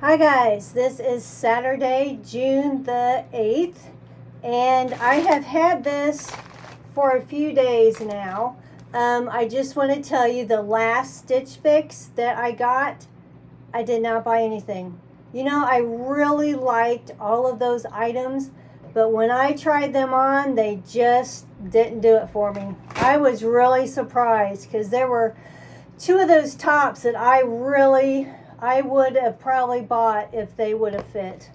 Hi guys, this is Saturday, June the 8th, and I have had this for a few days now. I just want to tell you the last Stitch Fix that I got, I did not buy anything. You know, I really liked all of those items, but when I tried them on, they just didn't do it for me. I was really surprised because there were two of those tops that I would have probably bought if they would have fit,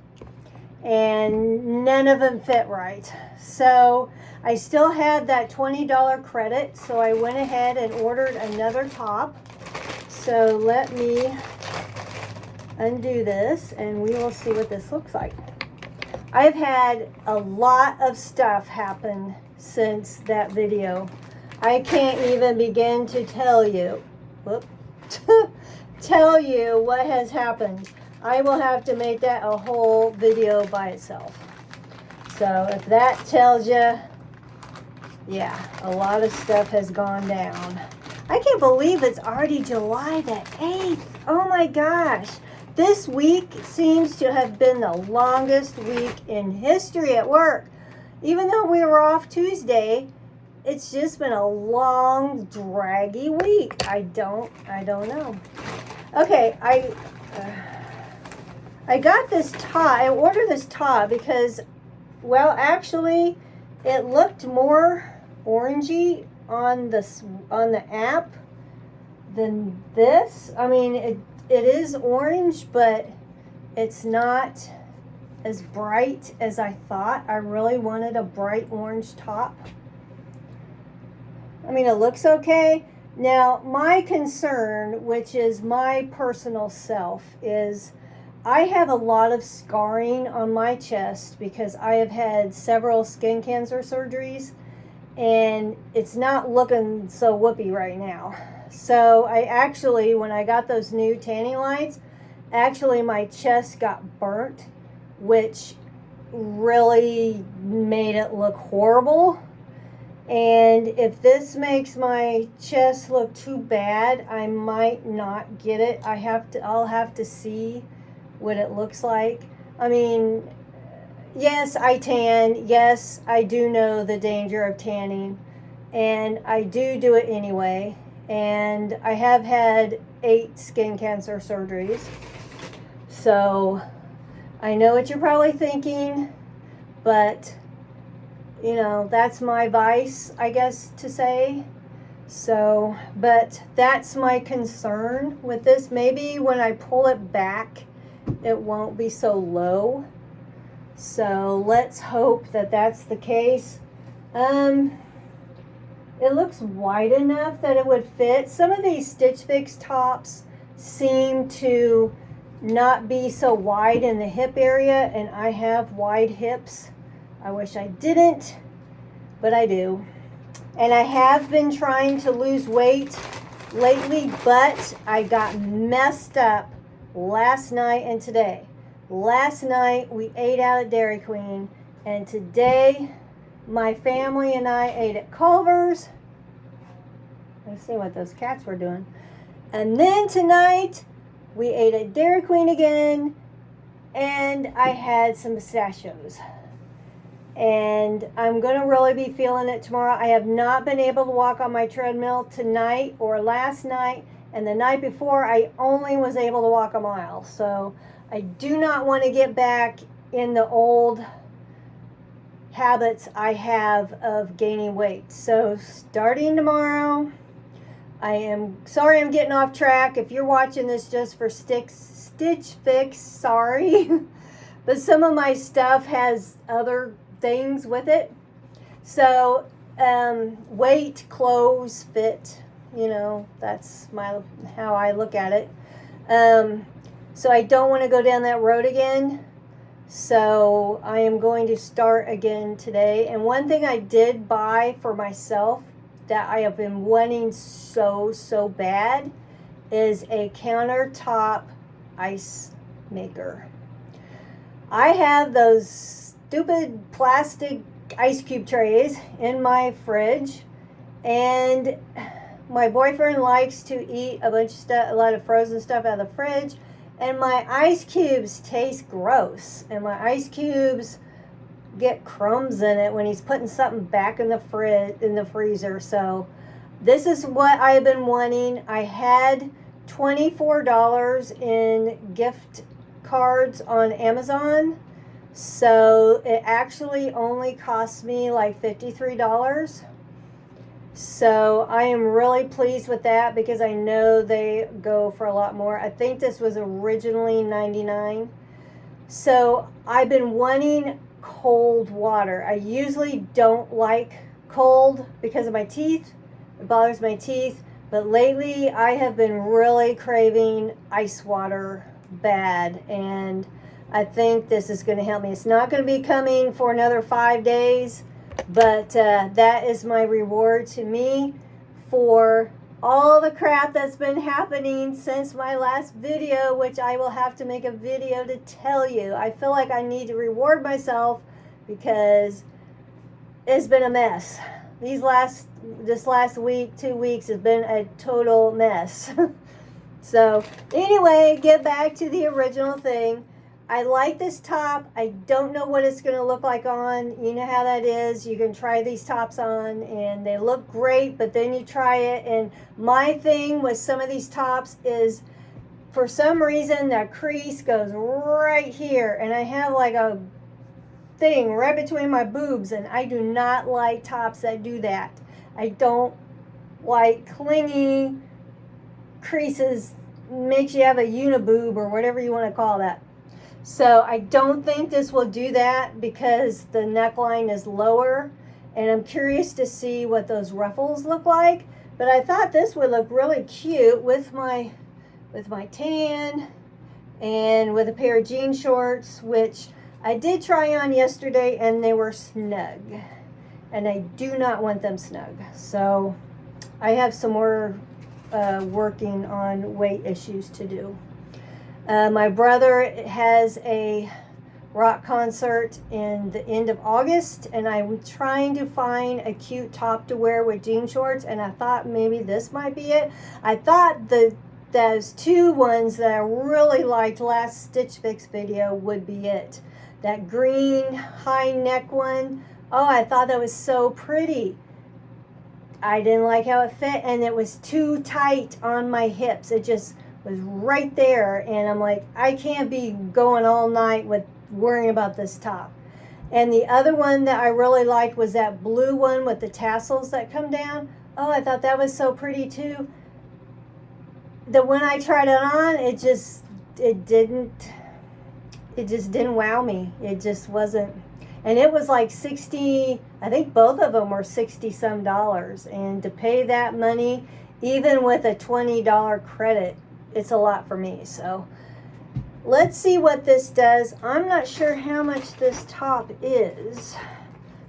and none of them fit right. So I still had that $20 credit, so I went ahead and ordered another top. So let me undo this and we will see what this looks like. I've had a lot of stuff happen since that video. I can't even begin to tell you tell you what has happened. I will have to make that a whole video by itself. So if that tells you, yeah, a lot of stuff has gone down. I can't believe it's already July the 8th. Oh my gosh. This week seems to have been the longest week in history at work. Even though we were off Tuesday, it's just been a long, draggy week. I don't know. Okay, I got this top. I ordered this top because, well, actually, it looked more orangey on the app than this. I mean, it is orange, but it's not as bright as I thought. I really wanted a bright orange top. I mean, it looks okay. Now, my concern, which is my personal self, is I have a lot of scarring on my chest because I have had several skin cancer surgeries, and it's not looking so whoopee right now. So I actually, when I got those new tanning lights, actually my chest got burnt, which really made it look horrible. And if this makes my chest look too bad, I might not get it. I'll have to see what it looks like. I mean, yes, I tan. Yes, I do know the danger of tanning, and I do it anyway. And I have had 8 skin cancer surgeries. So I know what you're probably thinking, but you know, that's my vice, I guess, to say. So, but that's my concern with this. Maybe when I pull it back, it won't be so low. So let's hope that that's the case. It looks wide enough that it would fit. Some of these Stitch Fix tops seem to not be so wide in the hip area, and I have wide hips. I wish I didn't, but I do. And I have been trying to lose weight lately, but I got messed up last night and today. Last night we ate out at Dairy Queen, and today my family and I ate at Culver's. Let's see what those cats were doing. And then tonight we ate at Dairy Queen again, and I had some pistachios. And I'm going to really be feeling it tomorrow. I have not been able to walk on my treadmill tonight or last night, and the night before I only was able to walk a mile. So I do not want to get back in the old habits I have of gaining weight. So starting tomorrow, I am sorry I'm getting off track. If you're watching this just for Stitch Fix, sorry. But some of my stuff has other things with it. So weight, clothes, fit, you know, that's how I look at it. So I don't want to go down that road again. So I am going to start again today. And one thing I did buy for myself that I have been wanting so bad is a countertop ice maker. I have those stupid plastic ice cube trays in my fridge, and my boyfriend likes to eat a bunch of stuff, a lot of frozen stuff out of the fridge, and my ice cubes taste gross, and my ice cubes get crumbs in it when he's putting something back in the freezer. So this is what I've been wanting. I had $24 in gift cards on Amazon, so it actually only cost me like $53. So I am really pleased with that because I know they go for a lot more. I think this was originally $99. So I've been wanting cold water. I usually don't like cold because of my teeth. It bothers my teeth. But lately I have been really craving ice water bad. And I think this is going to help me. It's not going to be coming for another 5 days. But that is my reward to me for all the crap that's been happening since my last video, which I will have to make a video to tell you. I feel like I need to reward myself because it's been a mess. This last week, 2 weeks has been a total mess. So anyway, get back to the original thing. I like this top. I don't know what it's going to look like on. You know how that is. You can try these tops on and they look great, but then you try it. And my thing with some of these tops is for some reason that crease goes right here. And I have like a thing right between my boobs, and I do not like tops that do that. I don't like clingy creases. Makes you have a uniboob or whatever you want to call that. So I don't think this will do that because the neckline is lower, and I'm curious to see what those ruffles look like. But I thought this would look really cute with my tan and with a pair of jean shorts, which I did try on yesterday and they were snug, and I do not want them snug. So I have some more working on weight issues to do. My brother has a rock concert in the end of August, and I'm trying to find a cute top to wear with jean shorts, and I thought maybe this might be it. I thought those two ones that I really liked last Stitch Fix video would be it. That green high neck one. Oh, I thought that was so pretty. I didn't like how it fit, and it was too tight on my hips. It just was right there, and I'm like, I can't be going all night with worrying about this top. And the other one that I really liked was that blue one with the tassels that come down. Oh, I thought that was so pretty too. The when I tried it on, it just didn't wow me. It just wasn't. And it was like 60, I think both of them were 60 some dollars, and to pay that money even with a $20 credit, it's a lot for me. So let's see what this does. I'm not sure how much this top is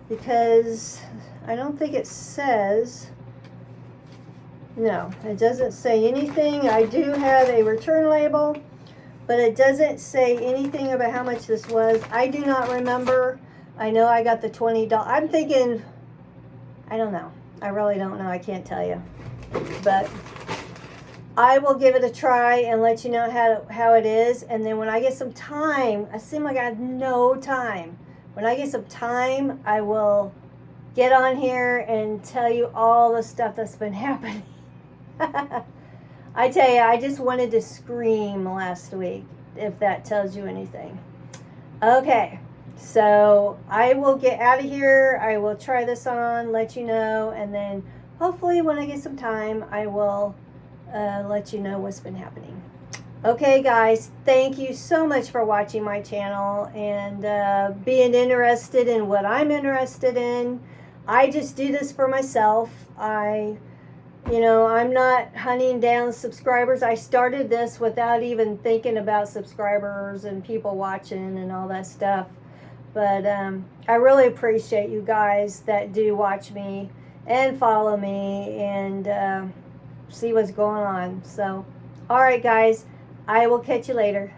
because I don't think it says. No, it doesn't say anything. I do have a return label, but it doesn't say anything about how much this was. I do not remember. I know I got the $20. I'm thinking, I don't know. I really don't know. I can't tell you. But I will give it a try and let you know how it is. And then when I get some time, I seem like I have no time. When I get some time, I will get on here and tell you all the stuff that's been happening. I tell you, I just wanted to scream last week, if that tells you anything. Okay, so I will get out of here. I will try this on, let you know, and then hopefully when I get some time, I will let you know what's been happening. Okay, guys, thank you so much for watching my channel and being interested in what I'm interested in. I just do this for myself. I'm not hunting down subscribers. I started this without even thinking about subscribers and people watching and all that stuff. But I really appreciate you guys that do watch me and follow me and see what's going on. So, all right, guys, I will catch you later.